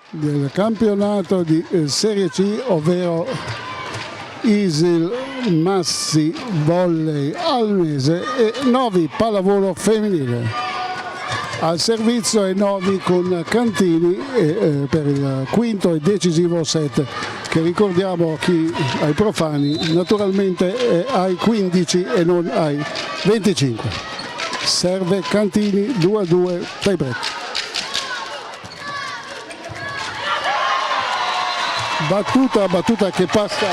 del campionato di Serie C, ovvero Isil Massi Volley Almese e Novi Pallavolo Femminile. Al servizio è Novi con Cantini per il quinto e decisivo set, che ricordiamo ai profani naturalmente è ai 15 e non ai 25. Serve Cantini, 2-2, tie break. Battuta che passa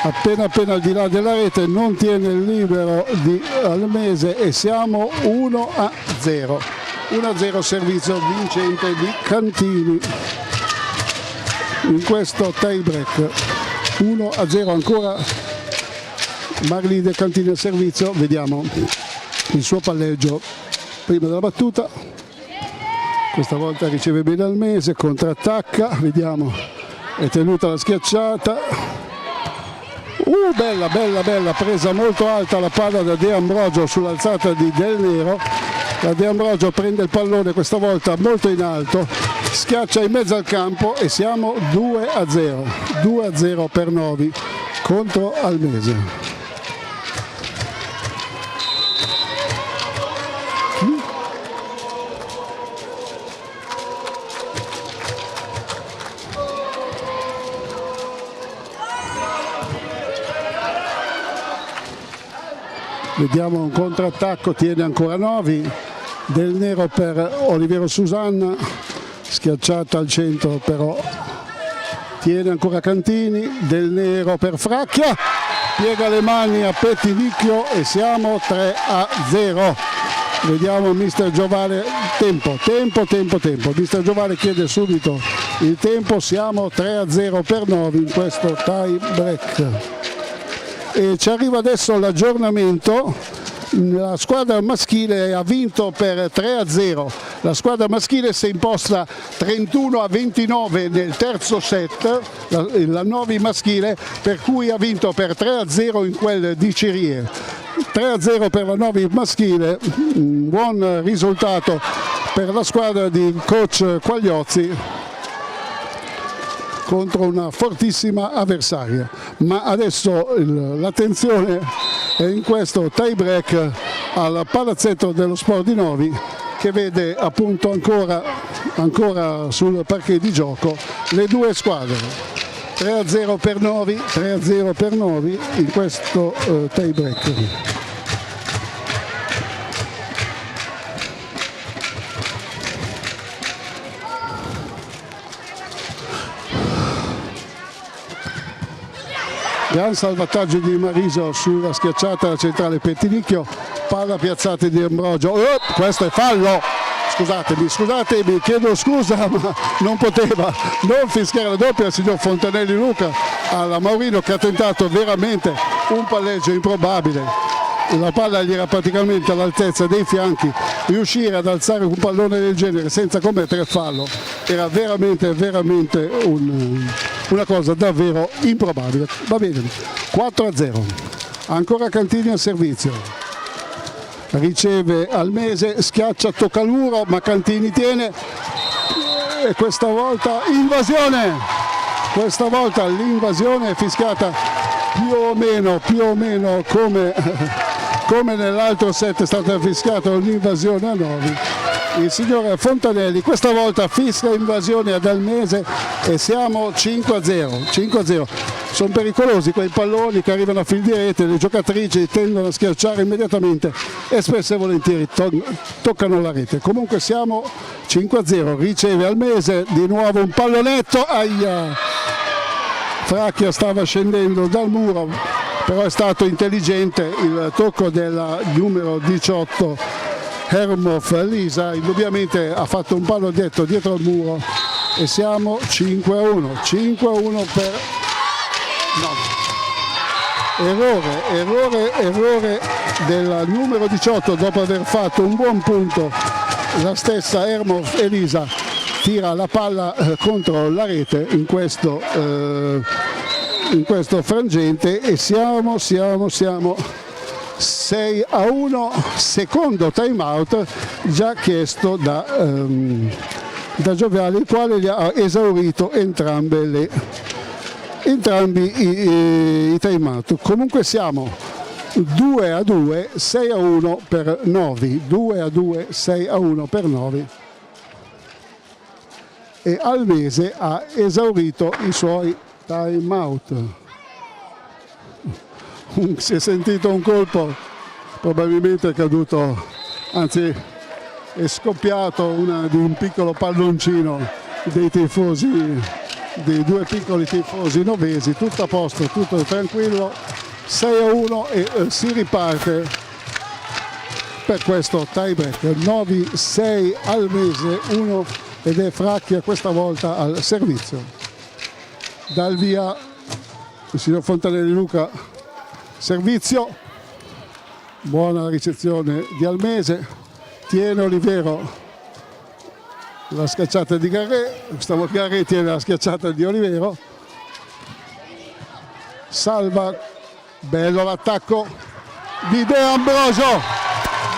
appena al di là della rete, non tiene il libero di Almese e siamo 1-0. 1-0 servizio vincente di Cantini in questo tie break. 1-0 ancora Marlide Cantini al servizio. Vediamo il suo palleggio prima della battuta. Questa volta riceve bene Almese, contrattacca, vediamo, è tenuta la schiacciata. Bella, presa molto alta la palla da De Ambrogio sull'alzata di Del Nero. La De Ambrogio prende il pallone questa volta molto in alto, schiaccia in mezzo al campo e siamo 2-0. 2-0 per Novi contro Almese. Vediamo un contrattacco, tiene ancora Novi, Del Nero per Oliviero Susanna, schiacciata al centro però tiene ancora Cantini, Del Nero per Fracchia, piega le mani a Pettinicchio e siamo 3-0. Vediamo mister Giovale, tempo, mister Giovale chiede subito il tempo, siamo 3-0 per Novi in questo tie break. E ci arriva adesso l'aggiornamento. La squadra maschile ha vinto per 3-0, la squadra maschile si è imposta 31-29 nel terzo set, la Novi maschile, per cui ha vinto per 3-0 in quel di Cirier. 3-0 per la Novi maschile, un buon risultato per la squadra di coach Quagliozzi contro una fortissima avversaria. Ma adesso l'attenzione è in questo tie break al palazzetto dello Sport di Novi, che vede appunto ancora sul parquet di gioco le due squadre. 3-0 per Novi in questo tie break. Gran salvataggio di Mariso sulla schiacciata centrale Pettinicchio, palla piazzata di Ambrogio. Questo è fallo, scusatemi, chiedo scusa, ma non poteva non fischiare la doppia il signor Fontanelli Luca alla Maurino, che ha tentato veramente un palleggio improbabile. La palla gli era praticamente all'altezza dei fianchi, riuscire ad alzare un pallone del genere senza commettere fallo era veramente una cosa davvero improbabile. Va bene, 4-0, ancora Cantini al servizio, riceve Almese, schiaccia, tocca il muro, ma Cantini tiene e questa volta l'invasione è fischiata più o meno come nell'altro set è stata fischiata un'invasione a Novi. Il signor Fontanelli questa volta fischia invasione ad Almese e siamo 5-0. Sono pericolosi quei palloni che arrivano a fil di rete, le giocatrici tendono a schiacciare immediatamente e spesso e volentieri toccano la rete. Comunque siamo 5-0, riceve Almese, di nuovo un pallonetto, Fracchia stava scendendo dal muro, però è stato intelligente il tocco del numero 18 Hermov Lisa, indubbiamente ha fatto un pallonetto dietro al muro e siamo 5-1 per errore del numero 18 dopo aver fatto un buon punto. La stessa Hermov Elisa tira la palla contro la rete in questo frangente e siamo 6-1, secondo time out già chiesto da da Gioviali, il quale li ha esaurito entrambi i time out. Comunque siamo 2-2, 6-1 per Novi, 2-2, 6-1 per Novi, e Almese ha esaurito i suoi time out. Si è sentito un colpo, probabilmente è caduto, anzi è scoppiato di un piccolo palloncino dei tifosi, dei due piccoli tifosi novesi. Tutto a posto, tutto tranquillo, 6-1 e si riparte per questo tie break. Novi 6, Almese 1, ed è Fracchia questa volta al servizio. Dal via il signor Fontanelli Luca, servizio, buona la ricezione di Almese, tiene Olivero la schiacciata di Garré, Garré tiene la schiacciata di Olivero, salva, bello l'attacco di De Ambrogio,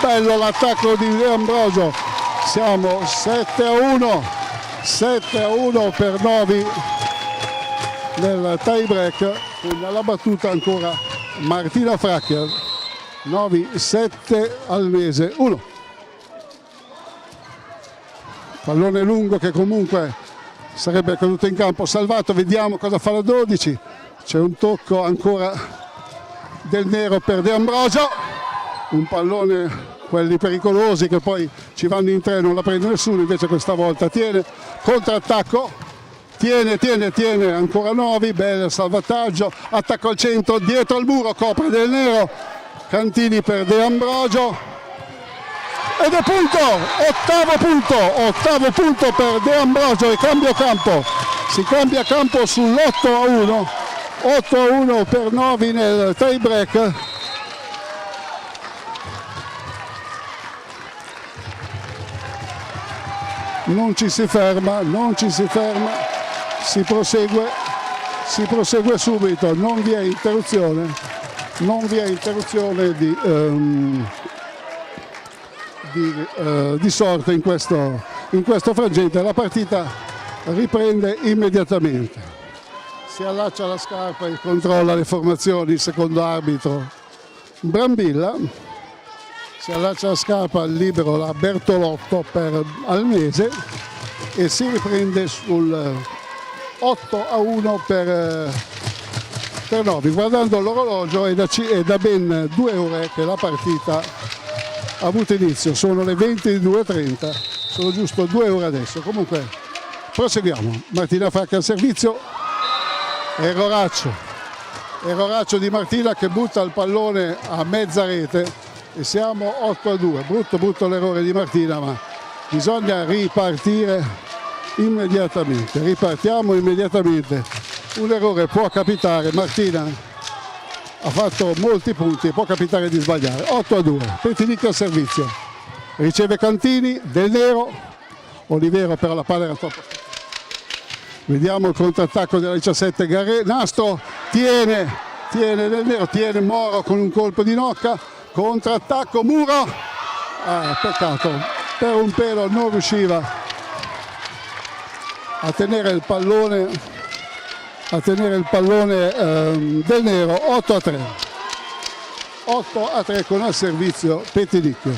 bello l'attacco di De Ambrogio, siamo 7-1, 7-1 per Novi nel tie break, con la battuta ancora Martina Fracchia. Novi 7, Almese 1. Pallone lungo che comunque sarebbe caduto in campo, salvato, vediamo cosa fa la 12, c'è un tocco ancora del nero per De Ambrogio, un pallone, quelli pericolosi che poi ci vanno in tre, non la prende nessuno, invece questa volta tiene, contrattacco, tiene ancora Novi, bel salvataggio, attacco al centro, dietro al muro, copre del nero, Cantini per De Ambrogio, ed è punto, ottavo punto per De Ambrogio, e cambio campo, si cambia campo sull'8-1, 8-1 per Novi nel tie break. Non ci si ferma, si prosegue subito, non vi è interruzione di sorte in questo frangente. La partita riprende immediatamente, si allaccia la scarpa e controlla le formazioni il secondo arbitro Brambilla, si allaccia la scarpa al libero la Bertolotto per Almese, e si riprende sul 8-1 per Novi. Guardando l'orologio è da ben 2 ore che la partita ha avuto inizio, sono le 22:30, sono giusto 2 ore adesso. Comunque proseguiamo. Martina Fracchia al servizio, erroraccio di Martina che butta il pallone a mezza rete, e siamo 8-2. Brutto l'errore di Martina, ma bisogna ripartire immediatamente. Ripartiamo immediatamente. Un errore può capitare, Martina ha fatto molti punti e può capitare di sbagliare. 8-2, Petinicchi al servizio, riceve Cantini, Del Nero, Olivero però la palla era troppo. Vediamo il contrattacco della 17 Garré, nastro, tiene Del Nero, tiene Moro con un colpo di nocca, contrattacco, Muro, peccato, per un pelo non riusciva a tenere il pallone Del Nero. 8-3 con al servizio Petinicchio.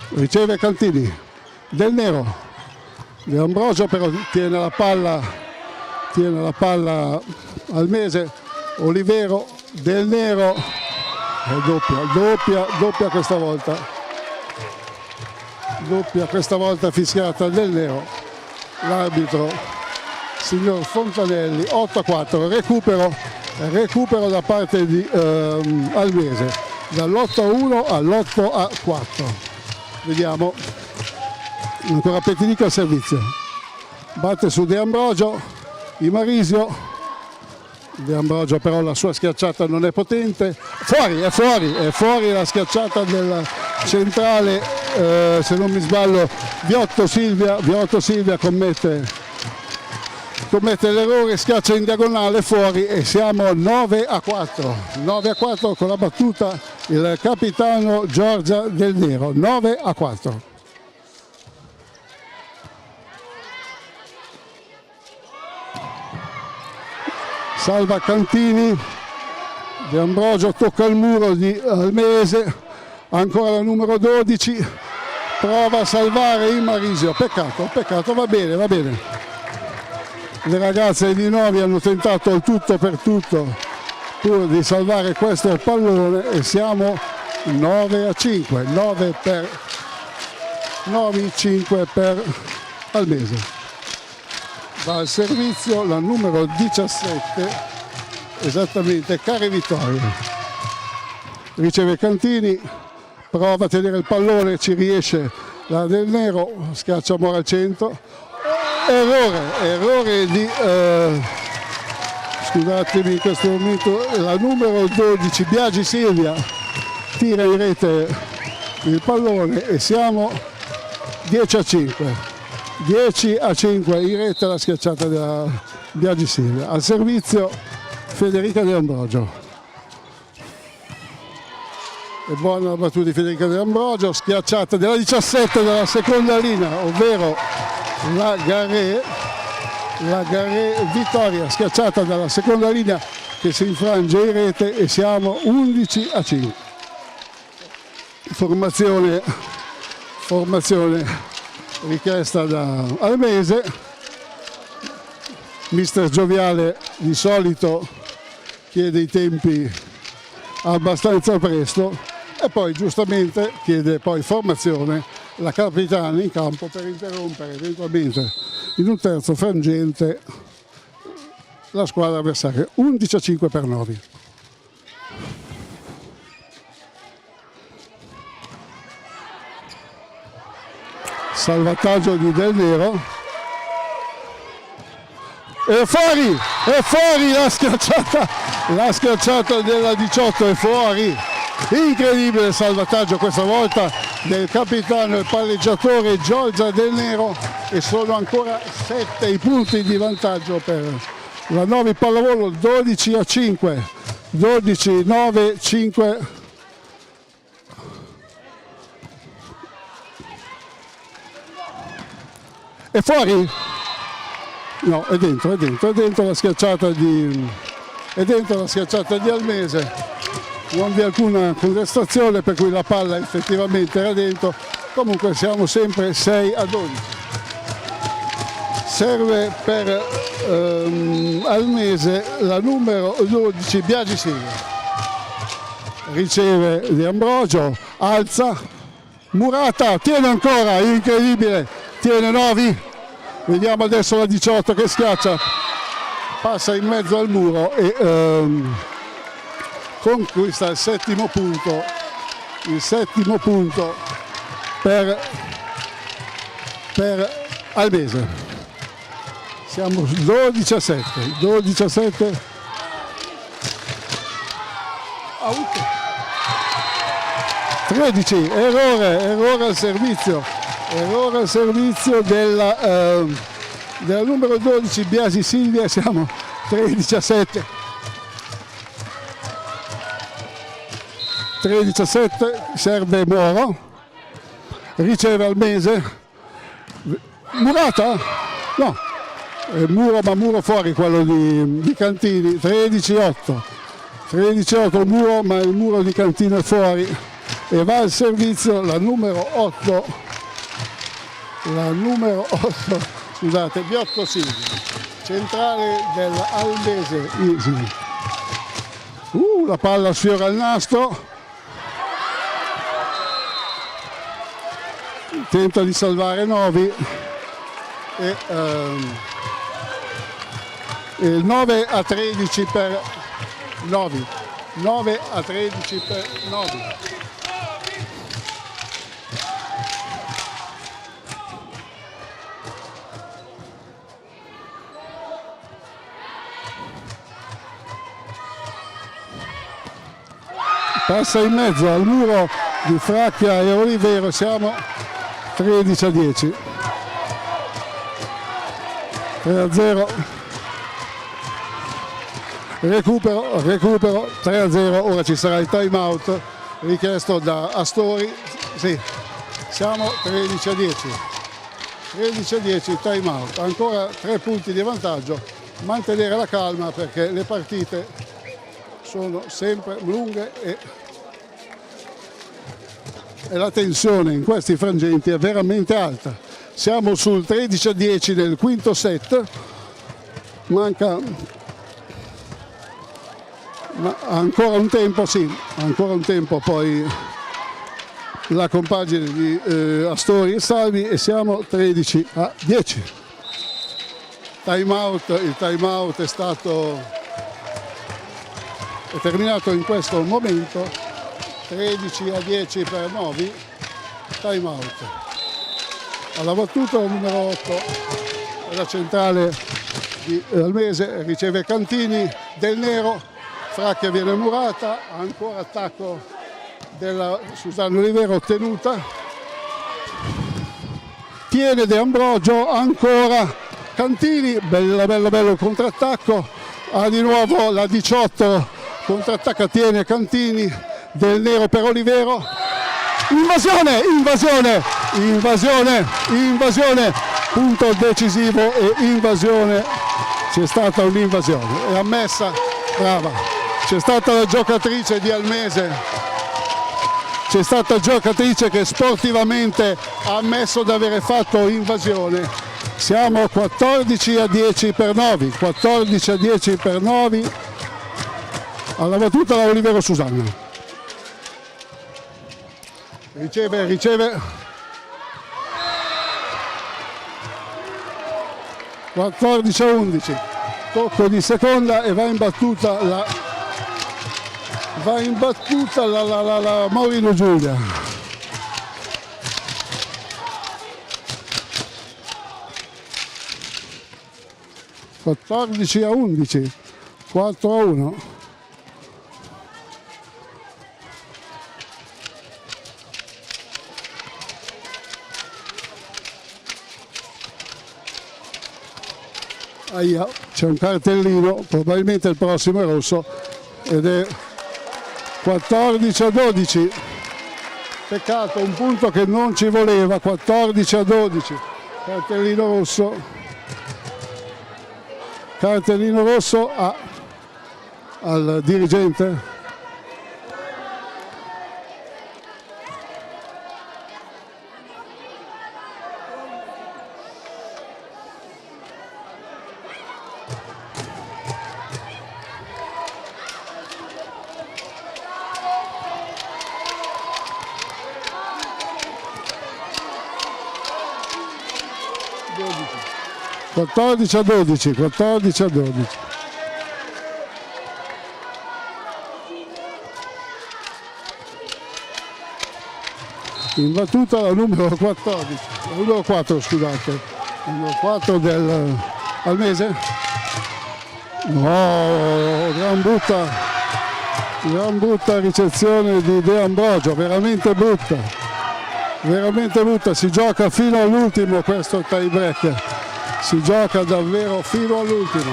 Riceve Cantini, Del Nero, De Ambrogio però tiene la palla Almese, Olivero, Del Nero, e doppia questa volta fischiata Del Nero, l'arbitro signor Fontanelli. 8-4, recupero da parte di Almese, dall'8-1 all'8-4. Vediamo ancora Petinicchio al servizio, batte su De Ambrogio, Imarisio, De Ambrogio però la sua schiacciata non è potente, è fuori la schiacciata del centrale, se non mi sbaglio Viotto Silvia commette commette l'errore, schiaccia in diagonale fuori e siamo 9-4. 9-4 con la battuta il capitano Giorgia Del Nero. 9-4. Salva Cantini, De Ambrogio tocca il muro di Almese, ancora la numero 12, prova a salvare il Marisio, peccato, va bene, va bene. Le ragazze di Novi hanno tentato il tutto per tutto pur di salvare questo pallone e siamo 9-5, 9 per Novi, 5 per Almese. Va al servizio la numero 17, esattamente Care Vittoria. Riceve Cantini, prova a tenere il pallone, ci riesce la Del Nero, schiaccia Mora al centro. Errore di, scusatemi in questo momento, la numero 12 Biagi Silvia tira in rete il pallone e siamo 10-5. 10-5 in rete la schiacciata della Biagi Silvia. Al servizio Federica De Ambrogio. È buona la battuta di Federica De Ambrogio, schiacciata della 17 della seconda linea, ovvero la Garé Vittoria, schiacciata dalla seconda linea che si infrange in rete e siamo 11-5. Formazione richiesta da Almese. Mister Gioviale di solito chiede i tempi abbastanza presto e poi giustamente chiede poi formazione la capitana in campo per interrompere eventualmente in un terzo frangente la squadra avversaria. 11-5 per Novi. Salvataggio di Del Nero. È fuori la schiacciata della 18 è fuori. Incredibile salvataggio questa volta del capitano e palleggiatore Giorgia Del Nero e sono ancora 7 i punti di vantaggio per la Novi Pallavolo. 12-5, 12-9-5. È fuori? No, è dentro la schiacciata di Almese. Non vi è alcuna contestazione, per cui la palla effettivamente era dentro. Comunque siamo sempre 6-12. Serve per Almese la numero 12 Biagi Silvia. Riceve De Ambrogio, alza, Murata, tiene ancora, incredibile, tiene Novi. Vediamo adesso la 18 che schiaccia, passa in mezzo al muro e conquista il settimo punto per Almese. Siamo 12-7. Out. 13, errore al servizio della numero 12 Biasi Silvia, siamo 13-7. 13-7, serve Moro, riceve Almese, Murata? No, Muro fuori quello di Cantini, 13-8 Muro, ma il muro di Cantini è fuori e va al servizio la numero 8, scusate, Biotto Silvia, centrale dell'Almese. La palla sfiora il nastro. Tenta di salvare Novi e il 9-13 per Novi. 9-13 per Novi. Passa in mezzo al muro di Fracchia e Olivero, siamo 13-10. 3-0. recupero 3-0. Ora ci sarà il time out richiesto da Astori. Sì, siamo 13-10, 13-10 time out, ancora 3 punti di vantaggio. Mantenere la calma perché le partite sono sempre lunghe e la tensione in questi frangenti è veramente alta. Siamo sul 13-10 del quinto set, manca ancora un tempo, sì, ancora un tempo, poi la compagine di Astori e Salvi e siamo 13-10. Time out, il time out è terminato in questo momento, 13-10 per Novi, time out. Alla battuta numero 8 la centrale di Almese, riceve Cantini, Del Nero, Fracchia viene murata, ancora attacco della Susanna Olivero, ottenuta, tiene De Ambrogio, ancora Cantini, bello contrattacco, ha di nuovo la 18, contrattacca, tiene Cantini, Del Nero per Olivero, invasione, punto decisivo e invasione, c'è stata un'invasione, è ammessa, brava. C'è stata la giocatrice di Almese, c'è stata giocatrice che sportivamente ha ammesso di avere fatto invasione. Siamo 14-10 per Novi, 14-10 per Novi. Alla battuta la Olivero Susanna. Riceve. 14-11. Tocco di seconda e va in battuta la Maurino Giulia. - 14-11, 4-1. Ahia, c'è un cartellino, probabilmente il prossimo è rosso, ed è 14-12. Peccato, un punto che non ci voleva. 14-12, cartellino rosso al dirigente. A 12. In battuta la numero 14, la numero 4, scusate, la numero 4 del Almese. No, gran brutta ricezione di De Ambrogio, veramente brutta, si gioca fino all'ultimo questo tie break. Si gioca davvero fino all'ultimo.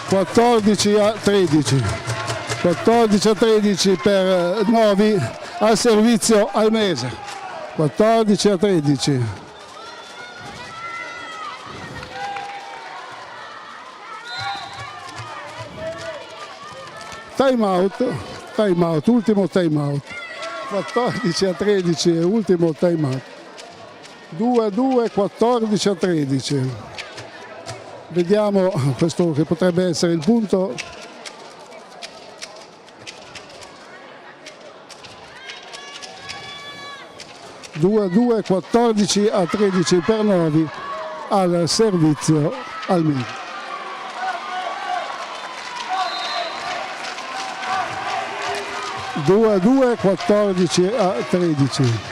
14-13 per Novi, al servizio Almese. 14-13. Time out, ultimo time out. 14-13 e ultimo time out. 2-2, 14-13. Vediamo questo che potrebbe essere il punto. (2-2), 14-13 per Novi, al servizio Almese. (2-2), 14-13.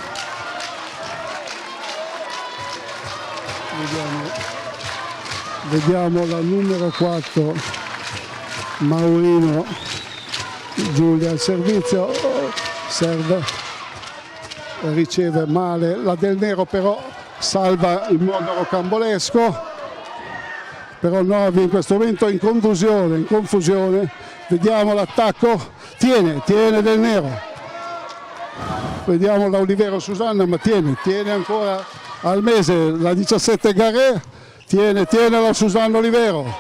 Vediamo la numero 4, Maurino Giulia al servizio, serve, riceve male, la Del Nero però salva in modo rocambolesco, però Novi in questo momento è in confusione, vediamo l'attacco, tiene Del Nero, vediamo la Olivero Susanna, ma tiene ancora Almese, la 17 Garret, tiene la Susanna Olivero,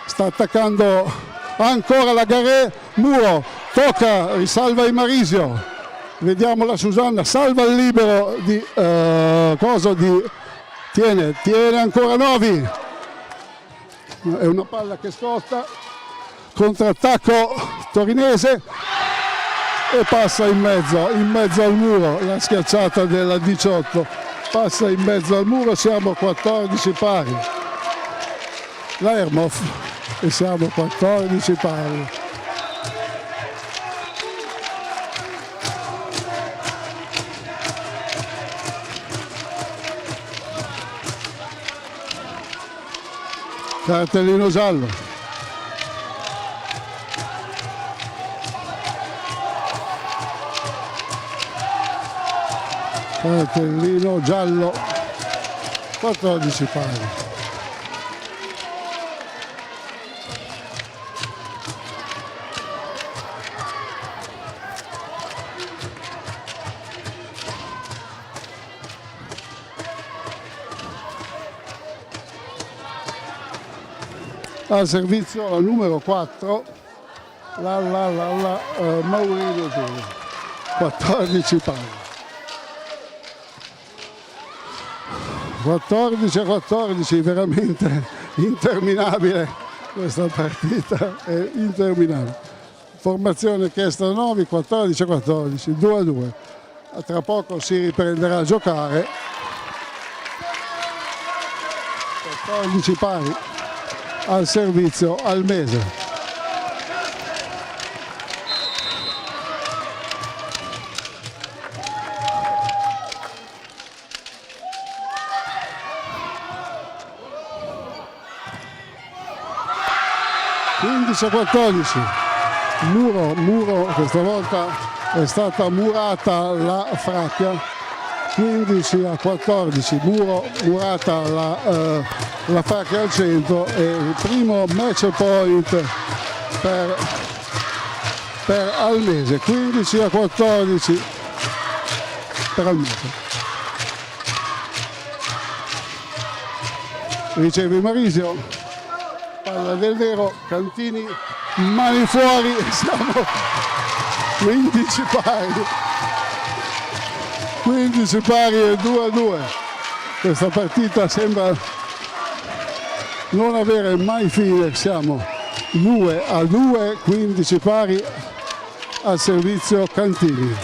sta attaccando ancora la Garret, Muro, tocca, risalva Imarisio, vediamo la Susanna, salva il libero di tiene ancora Novi, è una palla che scotta, contrattacco torinese e passa in mezzo al muro, la schiacciata della 18 passa in mezzo al muro, siamo 14 pari, la Ermoff, e siamo 14 pari. Cartellino giallo. Cartellino giallo. 14 pari. Al servizio la numero 4, Maurino Giulio, 14 pari. 14-14, veramente interminabile questa partita, è interminabile. Formazione chiesta da Novi, 14-14, 2-2. Tra poco si riprenderà a giocare. 14 pari. Al servizio Almese. A 14. Muro, questa volta è stata murata la Fracchia. 15-14, murata la Fracchia al centro, e il primo match point per Almese. 15-14 per Almese. Riceve Marisio, palla Del Nero, Cantini, mani fuori, siamo 15 pari. 15 pari e 2-2. Questa partita sembra non avere mai fine, siamo 2-2, 15 pari al servizio Cantini.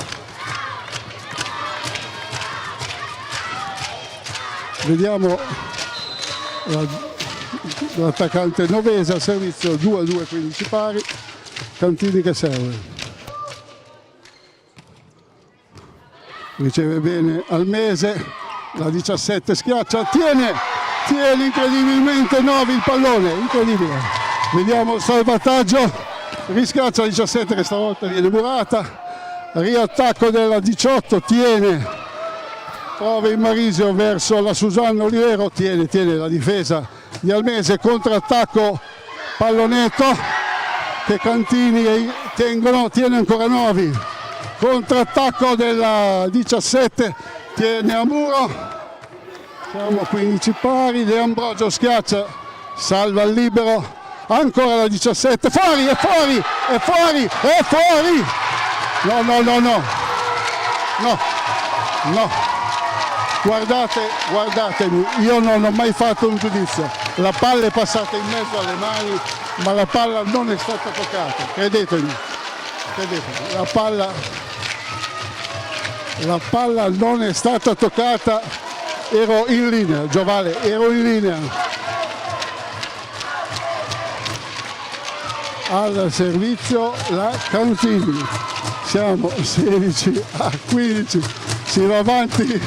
Vediamo l'attaccante Novese al servizio, 2-2, 15 pari, Cantini che serve. Riceve bene Almese, la 17 schiaccia, tiene incredibilmente Novi il pallone, incredibile. Vediamo il salvataggio, riscaccia la 17 che stavolta viene murata, riattacco della 18, prova in Marisio verso la Susanna Olivero, tiene la difesa di Almese, contrattacco, pallonetto che Cantini tiene ancora Novi. Contrattacco della 17, tiene a muro, siamo 15 pari, De Ambrogio schiaccia, salva il libero, ancora la 17, fuori, no, guardatemi, io non ho mai fatto un giudizio, la palla è passata in mezzo alle mani, ma la palla non è stata toccata, credetemi, la palla non è stata toccata, ero in linea, Giovale, ero in linea. Al servizio la Cantini, siamo 16-15, si va avanti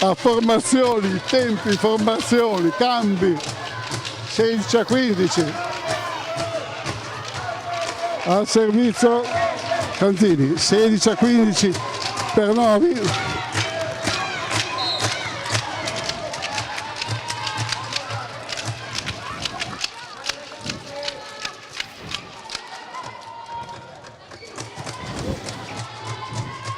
a formazioni, tempi, cambi, 16-15. Al servizio Cantini, 16-15 per Novi.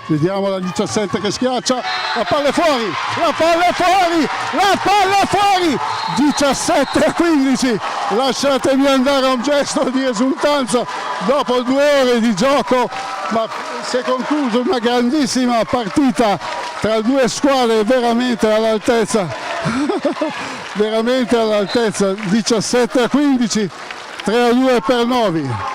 Vediamo la 17 che schiaccia, la palla è fuori, la palla è fuori, la palla è fuori, 17-15, lasciatemi andare a un gesto di esultanza dopo 2 ore di gioco, ma si è conclusa una grandissima partita tra 2 squadre veramente all'altezza, veramente all'altezza, 17-15, 3-2 per Novi.